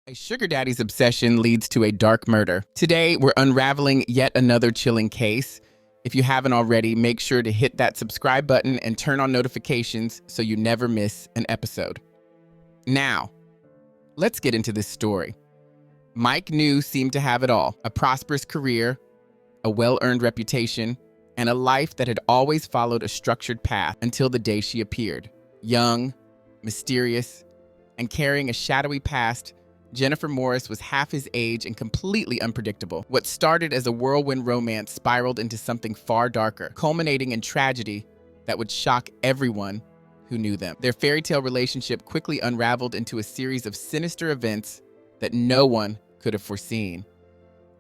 A sugar daddy's obsession leads to a dark murder. Today, we're unraveling yet another chilling case. If you haven't already, make sure to hit that subscribe button and turn on notifications so you never miss an episode. Now, let's get into this story. Mike New seemed to have it all: a prosperous career, a well-earned reputation, and a life that had always followed a structured path until the day she appeared. Young, mysterious, and carrying a shadowy past, Jennifer Morris was half his age and completely unpredictable. What started as a whirlwind romance spiraled into something far darker, culminating in tragedy that would shock everyone who knew them. Their fairy tale relationship quickly unraveled into a series of sinister events that no one could have foreseen.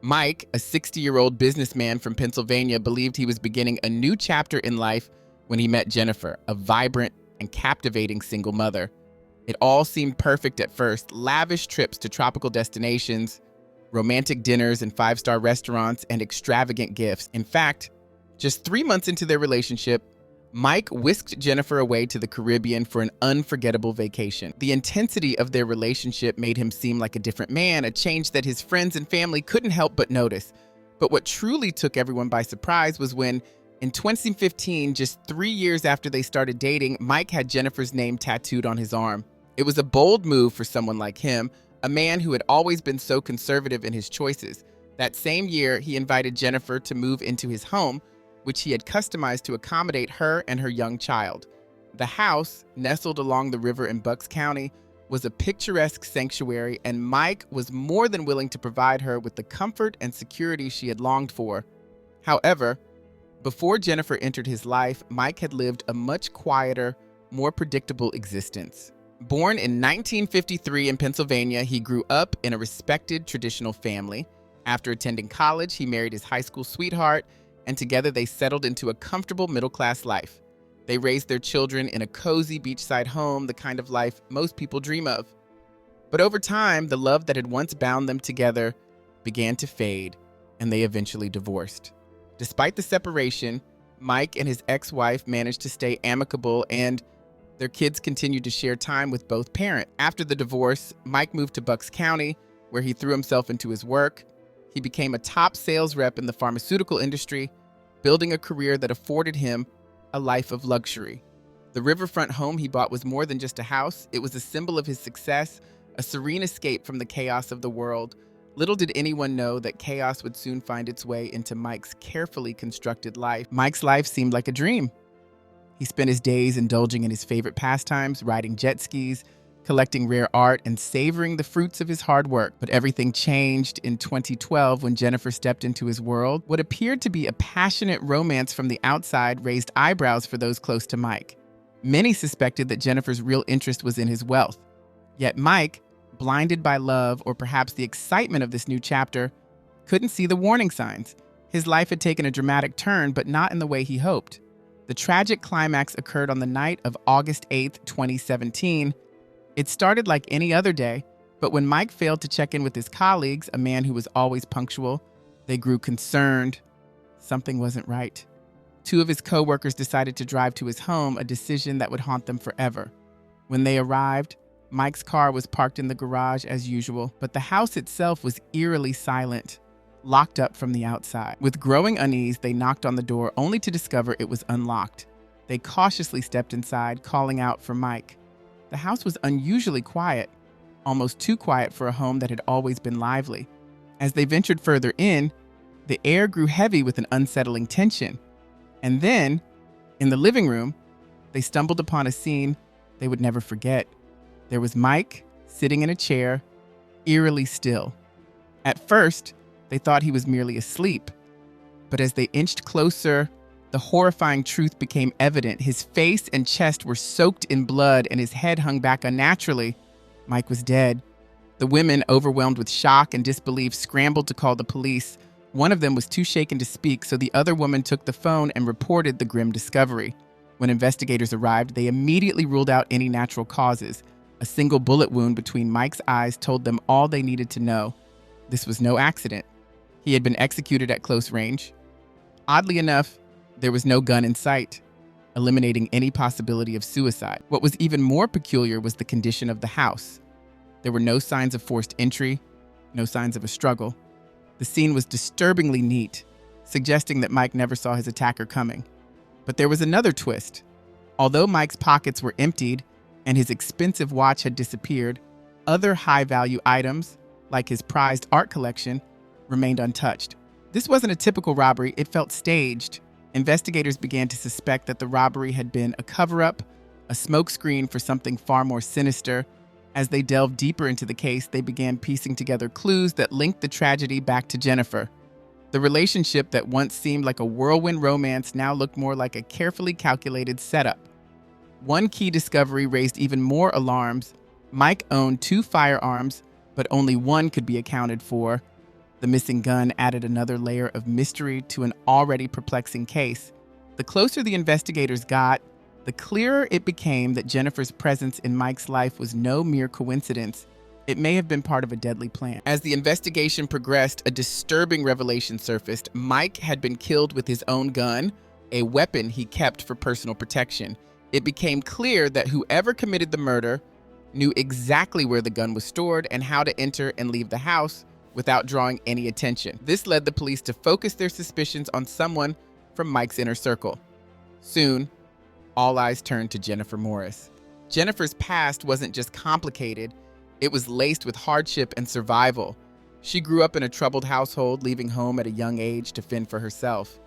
Mike, a 60-year-old businessman from Pennsylvania, believed he was beginning a new chapter in life when he met Jennifer, a vibrant and captivating single mother. It all seemed perfect at first: lavish trips to tropical destinations, romantic dinners in five-star restaurants, and extravagant gifts. In fact, just 3 months into their relationship, Mike whisked Jennifer away to the Caribbean for an unforgettable vacation. The intensity of their relationship made him seem like a different man, a change that his friends and family couldn't help but notice. But what truly took everyone by surprise was when, in 2015, just 3 years after they started dating, Mike had Jennifer's name tattooed on his arm. It was a bold move for someone like him, a man who had always been so conservative in his choices. That same year, he invited Jennifer to move into his home, which he had customized to accommodate her and her young child. The house, nestled along the river in Bucks County, was a picturesque sanctuary, and Mike was more than willing to provide her with the comfort and security she had longed for. However, before Jennifer entered his life, Mike had lived a much quieter, more predictable existence. Born in 1953 in Pennsylvania, he grew up in a respected traditional family. After attending college, he married his high school sweetheart, and together they settled into a comfortable middle-class life. They raised their children in a cozy beachside home, the kind of life most people dream of. But over time, the love that had once bound them together began to fade, and they eventually divorced. Despite the separation, Mike and his ex-wife managed to stay amicable, and their kids continued to share time with both parents. After the divorce, Mike moved to Bucks County, where he threw himself into his work. He became a top sales rep in the pharmaceutical industry, building a career that afforded him a life of luxury. The riverfront home he bought was more than just a house. It was a symbol of his success, a serene escape from the chaos of the world. Little did anyone know that chaos would soon find its way into Mike's carefully constructed life. Mike's life seemed like a dream. He spent his days indulging in his favorite pastimes, riding jet skis, collecting rare art, and savoring the fruits of his hard work. But everything changed in 2012 when Jennifer stepped into his world. What appeared to be a passionate romance from the outside raised eyebrows for those close to Mike. Many suspected that Jennifer's real interest was in his wealth. Yet Mike, blinded by love or perhaps the excitement of this new chapter, couldn't see the warning signs. His life had taken a dramatic turn, but not in the way he hoped. The tragic climax occurred on the night of August 8th, 2017. It started like any other day, but when Mike failed to check in with his colleagues, a man who was always punctual, they grew concerned. Something wasn't right. 2 of his co-workers decided to drive to his home, a decision that would haunt them forever. When they arrived, Mike's car was parked in the garage as usual, but the house itself was eerily silent, locked up from the outside. With growing unease, they knocked on the door only to discover it was unlocked. They cautiously stepped inside, calling out for Mike. The house was unusually quiet, almost too quiet for a home that had always been lively. As they ventured further in, the air grew heavy with an unsettling tension. And then, in the living room, they stumbled upon a scene they would never forget. There was Mike sitting in a chair, eerily still. At first, they thought he was merely asleep, but as they inched closer, the horrifying truth became evident. His face and chest were soaked in blood, and his head hung back unnaturally. Mike was dead. The women, overwhelmed with shock and disbelief, scrambled to call the police. One of them was too shaken to speak, so the other woman took the phone and reported the grim discovery. When investigators arrived, they immediately ruled out any natural causes. A single bullet wound between Mike's eyes told them all they needed to know. This was no accident. He had been executed at close range. Oddly enough, there was no gun in sight, eliminating any possibility of suicide. What was even more peculiar was the condition of the house. There were no signs of forced entry, no signs of a struggle. The scene was disturbingly neat, suggesting that Mike never saw his attacker coming. But there was another twist. Although Mike's pockets were emptied and his expensive watch had disappeared, other high-value items, like his prized art collection, remained untouched. This wasn't a typical robbery, it felt staged. Investigators began to suspect that the robbery had been a cover-up, a smokescreen for something far more sinister. As they delved deeper into the case, they began piecing together clues that linked the tragedy back to Jennifer. The relationship that once seemed like a whirlwind romance now looked more like a carefully calculated setup. One key discovery raised even more alarms. Mike owned 2 firearms, but only one could be accounted for. The missing gun added another layer of mystery to an already perplexing case. The closer the investigators got, the clearer it became that Jennifer's presence in Mike's life was no mere coincidence. It may have been part of a deadly plan. As the investigation progressed, a disturbing revelation surfaced. Mike had been killed with his own gun, a weapon he kept for personal protection. It became clear that whoever committed the murder knew exactly where the gun was stored and how to enter and leave the house without drawing any attention. This led the police to focus their suspicions on someone from Mike's inner circle. Soon, all eyes turned to Jennifer Morris. Jennifer's past wasn't just complicated, it was laced with hardship and survival. She grew up in a troubled household, leaving home at a young age to fend for herself.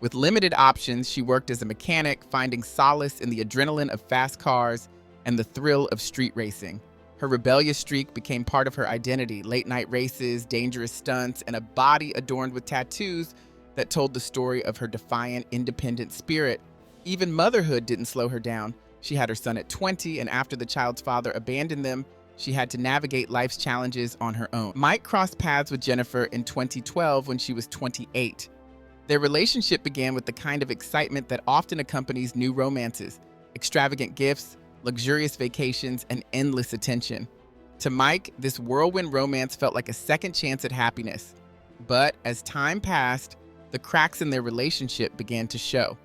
With limited options, she worked as a mechanic, finding solace in the adrenaline of fast cars and the thrill of street racing. Her rebellious streak became part of her identity: late-night races, dangerous stunts, and a body adorned with tattoos that told the story of her defiant, independent spirit. Even motherhood didn't slow her down. She had her son at 20, and after the child's father abandoned them, she had to navigate life's challenges on her own. Mike crossed paths with Jennifer in 2012 when she was 28. Their relationship began with the kind of excitement that often accompanies new romances: extravagant gifts, luxurious vacations, and endless attention. To Mike, this whirlwind romance felt like a second chance at happiness. But as time passed, the cracks in their relationship began to show.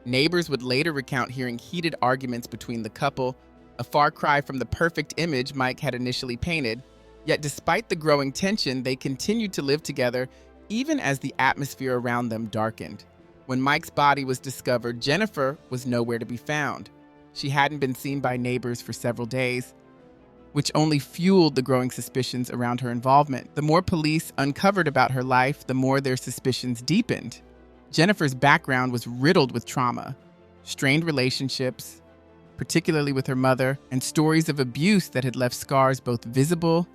Neighbors would later recount hearing heated arguments between the couple, a far cry from the perfect image Mike had initially painted. Yet despite the growing tension, they continued to live together even as the atmosphere around them darkened. When Mike's body was discovered, Jennifer was nowhere to be found. She hadn't been seen by neighbors for several days, which only fueled the growing suspicions around her involvement. The more police uncovered about her life, the more their suspicions deepened. Jennifer's background was riddled with trauma, strained relationships, particularly with her mother, and stories of abuse that had left scars both visible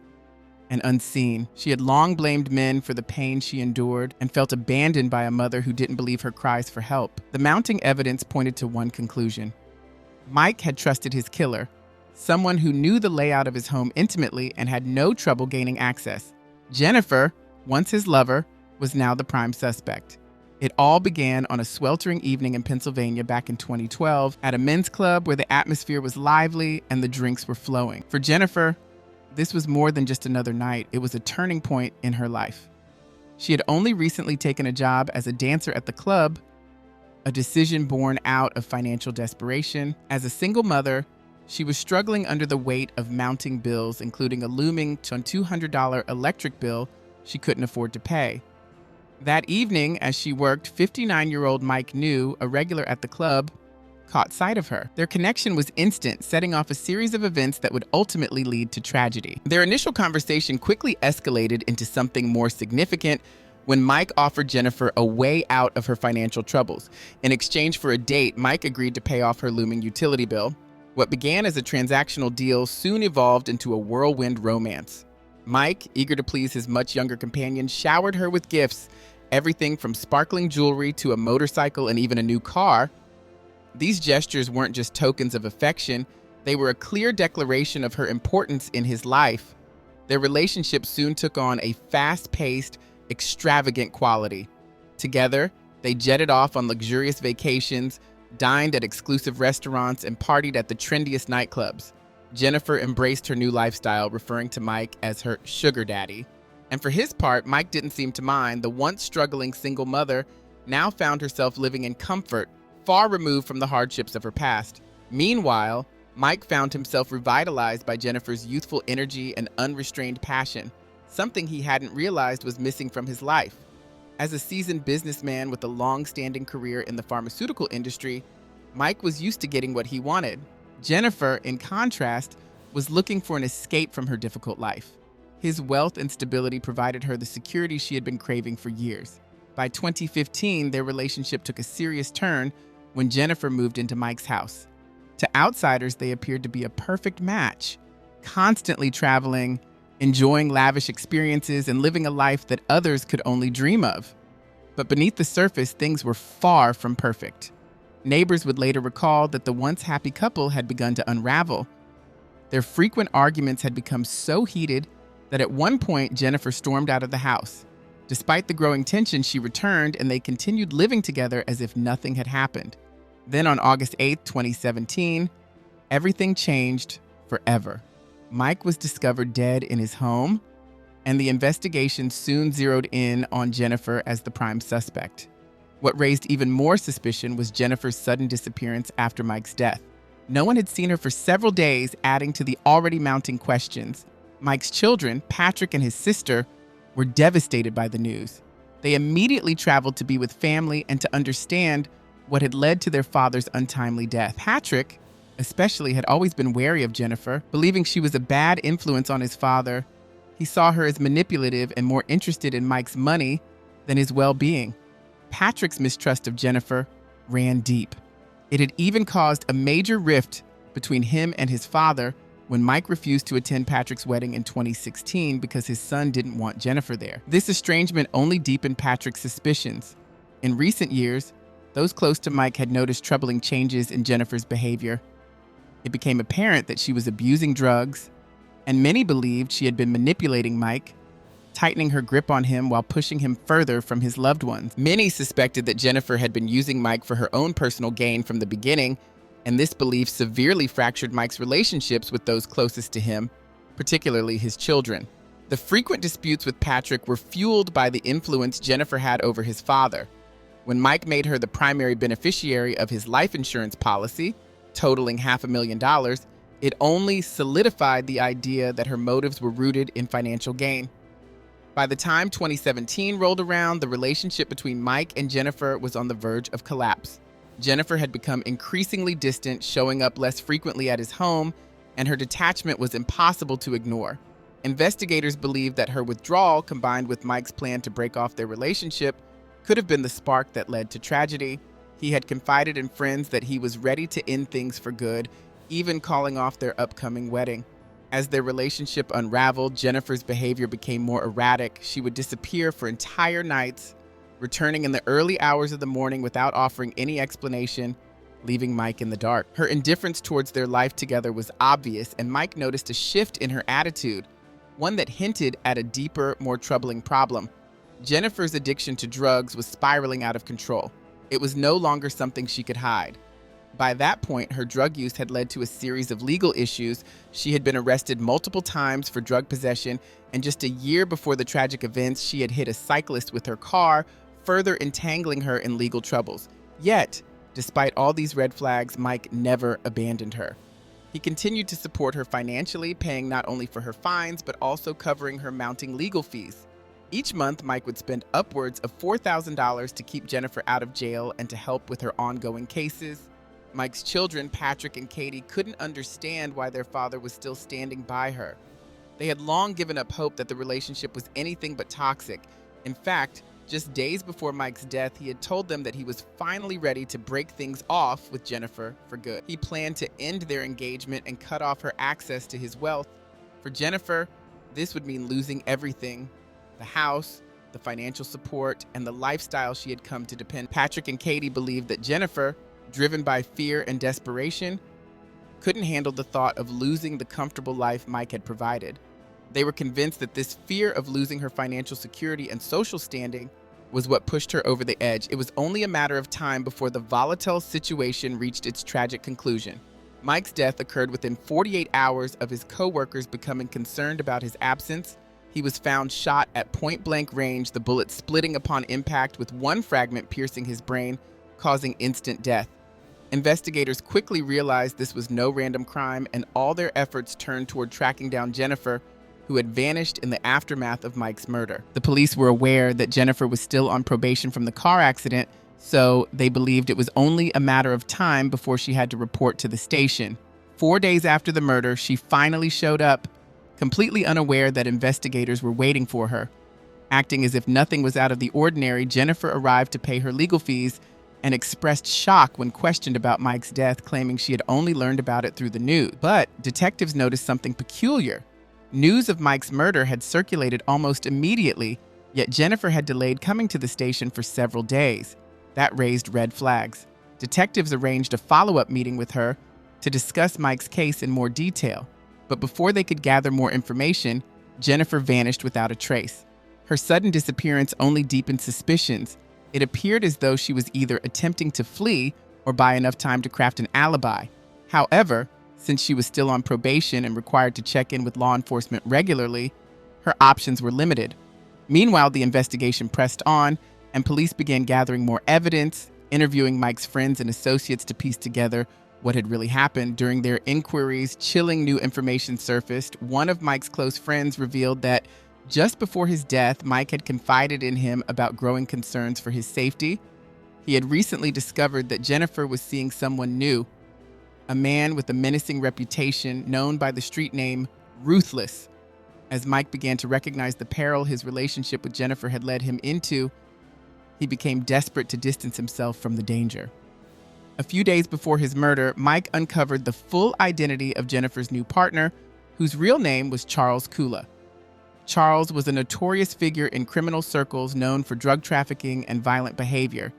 and unseen. She had long blamed men for the pain she endured and felt abandoned by a mother who didn't believe her cries for help. The mounting evidence pointed to one conclusion: Mike had trusted his killer, someone who knew the layout of his home intimately and had no trouble gaining access. Jennifer, once his lover, was now the prime suspect. It all began on a sweltering evening in Pennsylvania back in 2012 at a men's club where the atmosphere was lively and the drinks were flowing. For Jennifer, this was more than just another night. It was a turning point in her life. She had only recently taken a job as a dancer at the club, a decision born out of financial desperation. As a single mother, she was struggling under the weight of mounting bills, including a looming $200 electric bill she couldn't afford to pay. That evening, as she worked, 59-year-old Mike New, a regular at the club, caught sight of her. Their connection was instant, setting off a series of events that would ultimately lead to tragedy. Their initial conversation quickly escalated into something more significant when Mike offered Jennifer a way out of her financial troubles. In exchange for a date, Mike agreed to pay off her looming utility bill. What began as a transactional deal soon evolved into a whirlwind romance. Mike, eager to please his much younger companion, showered her with gifts, everything from sparkling jewelry to a motorcycle and even a new car. These gestures weren't just tokens of affection, they were a clear declaration of her importance in his life. Their relationship soon took on a fast-paced, extravagant quality. Together, they jetted off on luxurious vacations, dined at exclusive restaurants, and partied at the trendiest nightclubs. Jennifer embraced her new lifestyle, referring to Mike as her sugar daddy. And for his part, Mike didn't seem to mind. The once struggling single mother now found herself living in comfort, far removed from the hardships of her past. Meanwhile, Mike found himself revitalized by Jennifer's youthful energy and unrestrained passion, something he hadn't realized was missing from his life. As a seasoned businessman with a long-standing career in the pharmaceutical industry, Mike was used to getting what he wanted. Jennifer, in contrast, was looking for an escape from her difficult life. His wealth and stability provided her the security she had been craving for years. By 2015, their relationship took a serious turn when Jennifer moved into Mike's house. To outsiders, they appeared to be a perfect match, constantly traveling, enjoying lavish experiences, and living a life that others could only dream of. But beneath the surface, things were far from perfect. Neighbors would later recall that the once happy couple had begun to unravel. Their frequent arguments had become so heated that at one point Jennifer stormed out of the house. Despite the growing tension, she returned and they continued living together as if nothing had happened. Then on August 8, 2017, everything changed forever. Mike was discovered dead in his home, and the investigation soon zeroed in on Jennifer as the prime suspect. What raised even more suspicion was Jennifer's sudden disappearance after Mike's death. No one had seen her for several days, adding to the already mounting questions. Mike's children, Patrick and his sister, were devastated by the news. They immediately traveled to be with family and to understand what had led to their father's untimely death. Patrick, especially, had always been wary of Jennifer, believing she was a bad influence on his father. He saw her as manipulative and more interested in Mike's money than his well-being. Patrick's mistrust of Jennifer ran deep. It had even caused a major rift between him and his father when Mike refused to attend Patrick's wedding in 2016 because his son didn't want Jennifer there. This estrangement only deepened Patrick's suspicions. In recent years, those close to Mike had noticed troubling changes in Jennifer's behavior. It became apparent that she was abusing drugs, and many believed she had been manipulating Mike, tightening her grip on him while pushing him further from his loved ones. Many suspected that Jennifer had been using Mike for her own personal gain from the beginning, and this belief severely fractured Mike's relationships with those closest to him, particularly his children. The frequent disputes with Patrick were fueled by the influence Jennifer had over his father. When Mike made her the primary beneficiary of his life insurance policy, totaling $500,000, it only solidified the idea that her motives were rooted in financial gain. By the time 2017 rolled around, the relationship between Mike and Jennifer was on the verge of collapse. Jennifer had become increasingly distant, showing up less frequently at his home, and her detachment was impossible to ignore. Investigators believed that her withdrawal, combined with Mike's plan to break off their relationship, could have been the spark that led to tragedy. He had confided in friends that he was ready to end things for good, even calling off their upcoming wedding. As their relationship unraveled, Jennifer's behavior became more erratic. She would disappear for entire nights, returning in the early hours of the morning without offering any explanation, leaving Mike in the dark. Her indifference towards their life together was obvious, and Mike noticed a shift in her attitude, one that hinted at a deeper, more troubling problem. Jennifer's addiction to drugs was spiraling out of control. It was no longer something she could hide. By that point, her drug use had led to a series of legal issues. She had been arrested multiple times for drug possession, and just a year before the tragic events, she had hit a cyclist with her car, further entangling her in legal troubles. Yet, despite all these red flags, Mike never abandoned her. He continued to support her financially, paying not only for her fines, but also covering her mounting legal fees. Each month, Mike would spend upwards of $4,000 to keep Jennifer out of jail and to help with her ongoing cases. Mike's children, Patrick and Katie, couldn't understand why their father was still standing by her. They had long given up hope that the relationship was anything but toxic. In fact, just days before Mike's death, he had told them that he was finally ready to break things off with Jennifer for good. He planned to end their engagement and cut off her access to his wealth. For Jennifer, this would mean losing everything: the house, the financial support, and the lifestyle she had come to depend. Patrick and Katie believed that Jennifer, driven by fear and desperation, couldn't handle the thought of losing the comfortable life Mike had provided. They were convinced that this fear of losing her financial security and social standing was what pushed her over the edge. It was only a matter of time before the volatile situation reached its tragic conclusion. Mike's death occurred within 48 hours of his co-workers becoming concerned about his absence. He was found shot at point-blank range, the bullet splitting upon impact with one fragment piercing his brain, causing instant death. Investigators quickly realized this was no random crime, and all their efforts turned toward tracking down Jennifer, who had vanished in the aftermath of Mike's murder. The police were aware that Jennifer was still on probation from the car accident, so they believed it was only a matter of time before she had to report to the station. 4 days after the murder, she finally showed up, completely unaware that investigators were waiting for her. Acting as if nothing was out of the ordinary, Jennifer arrived to pay her legal fees and expressed shock when questioned about Mike's death, claiming she had only learned about it through the news. But detectives noticed something peculiar. News of Mike's murder had circulated almost immediately, yet Jennifer had delayed coming to the station for several days. That raised red flags. Detectives arranged a follow-up meeting with her to discuss Mike's case in more detail. But before they could gather more information, Jennifer vanished without a trace. Her sudden disappearance only deepened suspicions. It appeared as though she was either attempting to flee or buy enough time to craft an alibi. However, since she was still on probation and required to check in with law enforcement regularly, her options were limited. Meanwhile, the investigation pressed on, and police began gathering more evidence, interviewing Mike's friends and associates to piece together what had really happened. During their inquiries, chilling new information surfaced. One of Mike's close friends revealed that just before his death, Mike had confided in him about growing concerns for his safety. He had recently discovered that Jennifer was seeing someone new, a man with a menacing reputation known by the street name Ruthless. As Mike began to recognize the peril his relationship with Jennifer had led him into, he became desperate to distance himself from the danger. A few days before his murder, Mike uncovered the full identity of Jennifer's new partner, whose real name was Charles Kula. Charles was a notorious figure in criminal circles known for drug trafficking and violent behavior.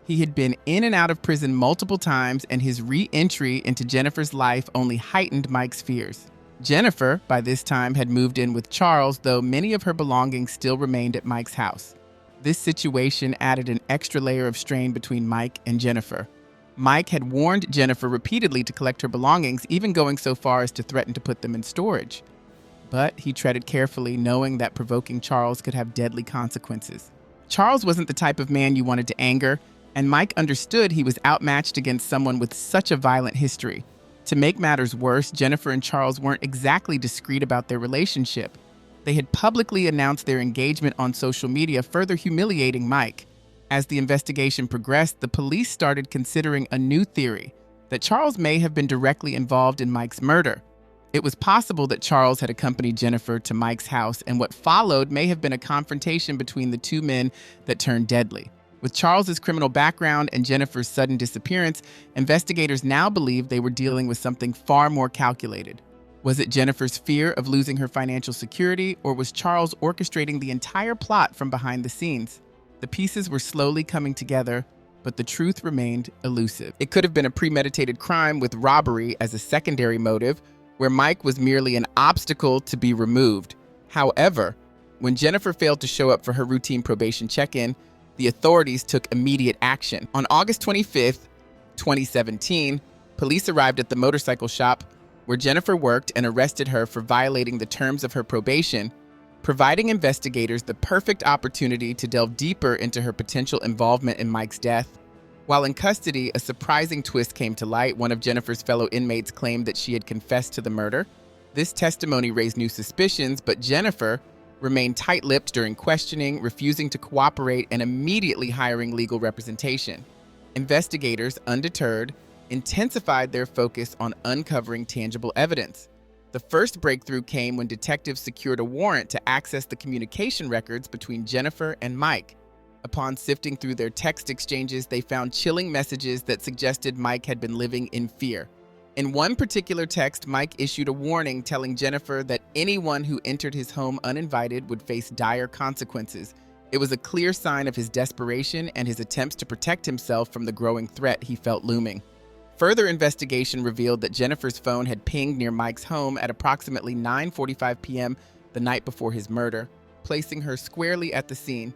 He had been in and out of prison multiple times, and his re-entry into Jennifer's life only heightened Mike's fears. Jennifer, by this time, had moved in with Charles, though many of her belongings still remained at Mike's house. This situation added an extra layer of strain between Mike and Jennifer. Mike had warned Jennifer repeatedly to collect her belongings, even going so far as to threaten to put them in storage. But he treaded carefully, knowing that provoking Charles could have deadly consequences. Charles wasn't the type of man you wanted to anger, and Mike understood he was outmatched against someone with such a violent history. To make matters worse, Jennifer and Charles weren't exactly discreet about their relationship. They had publicly announced their engagement on social media, further humiliating Mike. As the investigation progressed, the police started considering a new theory, that Charles may have been directly involved in Mike's murder. It was possible that Charles had accompanied Jennifer to Mike's house, and what followed may have been a confrontation between the two men that turned deadly. With Charles's criminal background and Jennifer's sudden disappearance, investigators now believed they were dealing with something far more calculated. Was it Jennifer's fear of losing her financial security, or was Charles orchestrating the entire plot from behind the scenes? The pieces were slowly coming together, but the truth remained elusive. It could have been a premeditated crime with robbery as a secondary motive, where Mike was merely an obstacle to be removed. However, when Jennifer failed to show up for her routine probation check-in, the authorities took immediate action. On August 25th, 2017, police arrived at the motorcycle shop where Jennifer worked and arrested her for violating the terms of her probation, providing investigators the perfect opportunity to delve deeper into her potential involvement in Mike's death. While in custody, a surprising twist came to light. One of Jennifer's fellow inmates claimed that she had confessed to the murder. This testimony raised new suspicions, but Jennifer remained tight-lipped during questioning, refusing to cooperate and immediately hiring legal representation. Investigators, undeterred, intensified their focus on uncovering tangible evidence. The first breakthrough came when detectives secured a warrant to access the communication records between Jennifer and Mike. Upon sifting through their text exchanges, they found chilling messages that suggested Mike had been living in fear. In one particular text, Mike issued a warning telling Jennifer that anyone who entered his home uninvited would face dire consequences. It was a clear sign of his desperation and his attempts to protect himself from the growing threat he felt looming. Further investigation revealed that Jennifer's phone had pinged near Mike's home at approximately 9:45 p.m. the night before his murder, placing her squarely at the scene.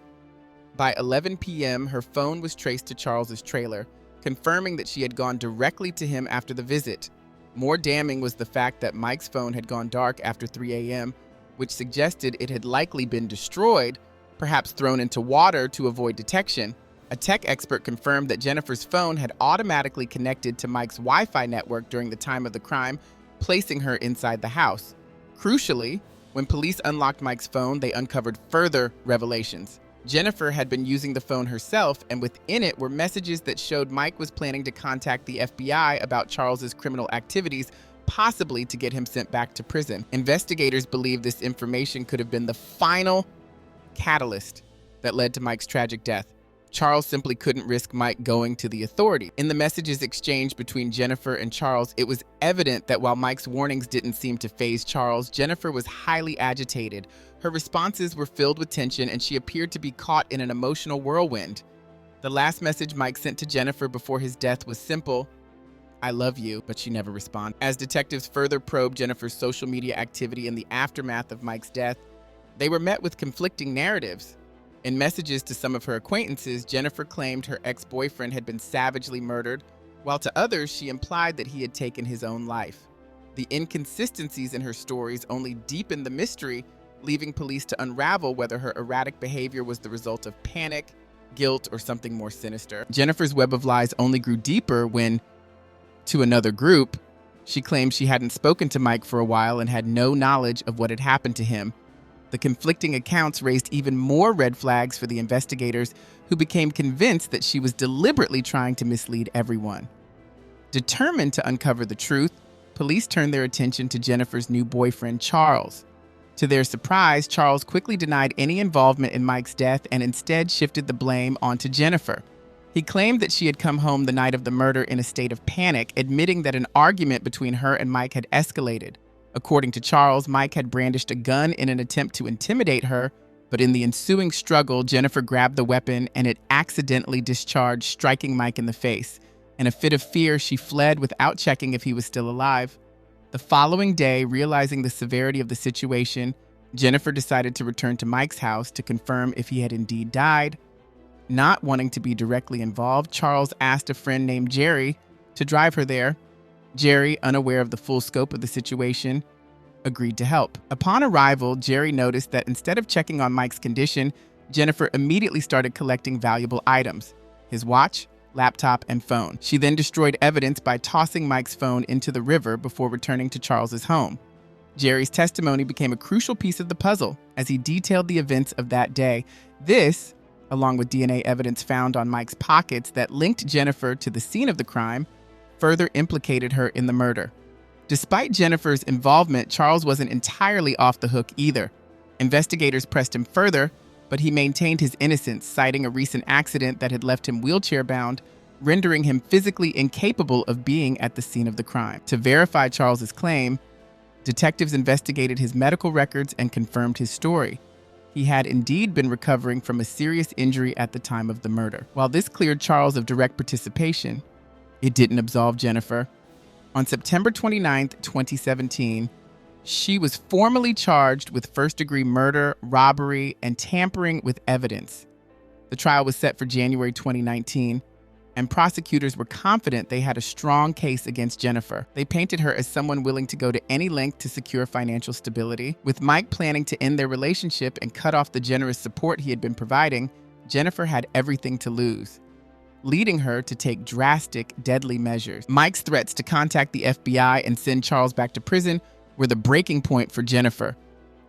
By 11 p.m., her phone was traced to Charles's trailer, confirming that she had gone directly to him after the visit. More damning was the fact that Mike's phone had gone dark after 3 a.m., which suggested it had likely been destroyed, perhaps thrown into water to avoid detection. A tech expert confirmed that Jennifer's phone had automatically connected to Mike's Wi-Fi network during the time of the crime, placing her inside the house. Crucially, when police unlocked Mike's phone, they uncovered further revelations. Jennifer had been using the phone herself, and within it were messages that showed Mike was planning to contact the FBI about Charles's criminal activities, possibly to get him sent back to prison. Investigators believe this information could have been the final catalyst that led to Mike's tragic death. Charles simply couldn't risk Mike going to the authorities. In the messages exchanged between Jennifer and Charles, it was evident that while Mike's warnings didn't seem to faze Charles, Jennifer was highly agitated. Her responses were filled with tension, and she appeared to be caught in an emotional whirlwind. The last message Mike sent to Jennifer before his death was simple: "I love you," but she never responded. As detectives further probed Jennifer's social media activity in the aftermath of Mike's death, they were met with conflicting narratives. In messages to some of her acquaintances, Jennifer claimed her ex-boyfriend had been savagely murdered, while to others she implied that he had taken his own life. The inconsistencies in her stories only deepened the mystery, leaving police to unravel whether her erratic behavior was the result of panic, guilt, or something more sinister. Jennifer's web of lies only grew deeper when, to another group, she claimed she hadn't spoken to Mike for a while and had no knowledge of what had happened to him. The conflicting accounts raised even more red flags for the investigators, who became convinced that she was deliberately trying to mislead everyone. Determined to uncover the truth, police turned their attention to Jennifer's new boyfriend, Charles. To their surprise, Charles quickly denied any involvement in Mike's death and instead shifted the blame onto Jennifer. He claimed that she had come home the night of the murder in a state of panic, admitting that an argument between her and Mike had escalated. According to Charles, Mike had brandished a gun in an attempt to intimidate her, but in the ensuing struggle, Jennifer grabbed the weapon and it accidentally discharged, striking Mike in the face. In a fit of fear, she fled without checking if he was still alive. The following day, realizing the severity of the situation, Jennifer decided to return to Mike's house to confirm if he had indeed died. Not wanting to be directly involved, Charles asked a friend named Jerry to drive her there. Jerry, unaware of the full scope of the situation, agreed to help. Upon arrival, Jerry noticed that instead of checking on Mike's condition, Jennifer immediately started collecting valuable items: his watch, laptop, and phone. She then destroyed evidence by tossing Mike's phone into the river before returning to Charles's home. Jerry's testimony became a crucial piece of the puzzle as he detailed the events of that day. This, along with DNA evidence found on Mike's pockets that linked Jennifer to the scene of the crime, further implicated her in the murder. Despite Jennifer's involvement, Charles wasn't entirely off the hook either. Investigators pressed him further, but he maintained his innocence, citing a recent accident that had left him wheelchair-bound, rendering him physically incapable of being at the scene of the crime. To verify Charles's claim, detectives investigated his medical records and confirmed his story. He had indeed been recovering from a serious injury at the time of the murder. While this cleared Charles of direct participation, it didn't absolve Jennifer. On September 29, 2017, she was formally charged with first-degree murder, robbery, and tampering with evidence. The trial was set for January 2019, and prosecutors were confident they had a strong case against Jennifer. They painted her as someone willing to go to any length to secure financial stability. With Mike planning to end their relationship and cut off the generous support he had been providing, Jennifer had everything to lose, leading her to take drastic, deadly measures. Mike's threats to contact the FBI and send Charles back to prison were the breaking point for Jennifer.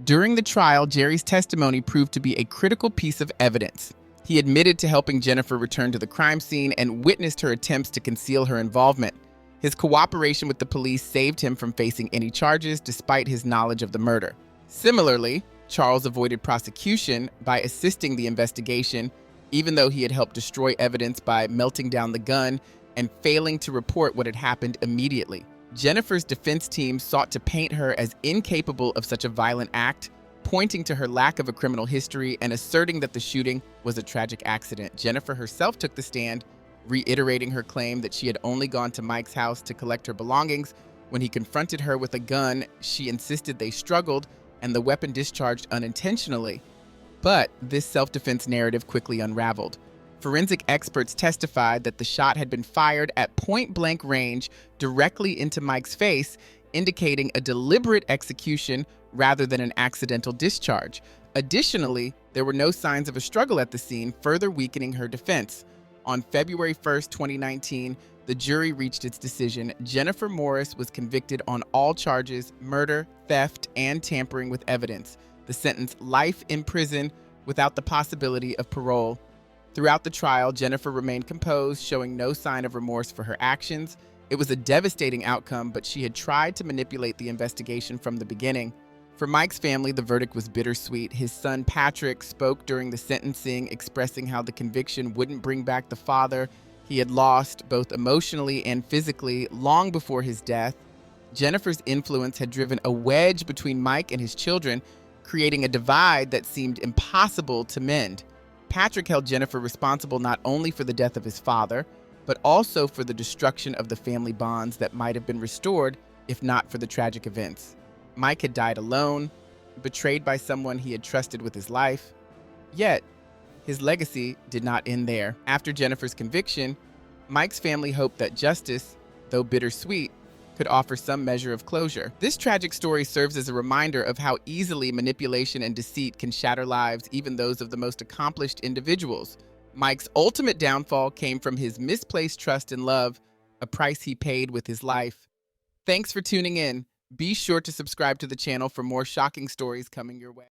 During the trial, Jerry's testimony proved to be a critical piece of evidence. He admitted to helping Jennifer return to the crime scene and witnessed her attempts to conceal her involvement. His cooperation with the police saved him from facing any charges despite his knowledge of the murder. Similarly, Charles avoided prosecution by assisting the investigation, even though he had helped destroy evidence by melting down the gun and failing to report what had happened immediately. Jennifer's defense team sought to paint her as incapable of such a violent act, pointing to her lack of a criminal history and asserting that the shooting was a tragic accident. Jennifer herself took the stand, reiterating her claim that she had only gone to Mike's house to collect her belongings. When he confronted her with a gun, she insisted they struggled and the weapon discharged unintentionally. But this self-defense narrative quickly unraveled. Forensic experts testified that the shot had been fired at point-blank range directly into Mike's face, indicating a deliberate execution rather than an accidental discharge. Additionally, there were no signs of a struggle at the scene, further weakening her defense. On February 1st, 2019, the jury reached its decision. Jennifer Morris was convicted on all charges: murder, theft, and tampering with evidence. The sentence: life in prison without the possibility of parole. Throughout the trial, Jennifer remained composed, showing no sign of remorse for her actions. It was a devastating outcome, but she had tried to manipulate the investigation from the beginning. For Mike's family, the verdict was bittersweet. His son Patrick spoke during the sentencing, expressing how the conviction wouldn't bring back the father he had lost, both emotionally and physically, long before his death. Jennifer's influence had driven a wedge between Mike and his children, creating a divide that seemed impossible to mend. Patrick held Jennifer responsible not only for the death of his father, but also for the destruction of the family bonds that might have been restored if not for the tragic events. Mike had died alone, betrayed by someone he had trusted with his life. Yet, his legacy did not end there. After Jennifer's conviction, Mike's family hoped that justice, though bittersweet, could offer some measure of closure. This tragic story serves as a reminder of how easily manipulation and deceit can shatter lives, even those of the most accomplished individuals. Mike's ultimate downfall came from his misplaced trust and love, a price he paid with his life. Thanks for tuning in. Be sure to subscribe to the channel for more shocking stories coming your way.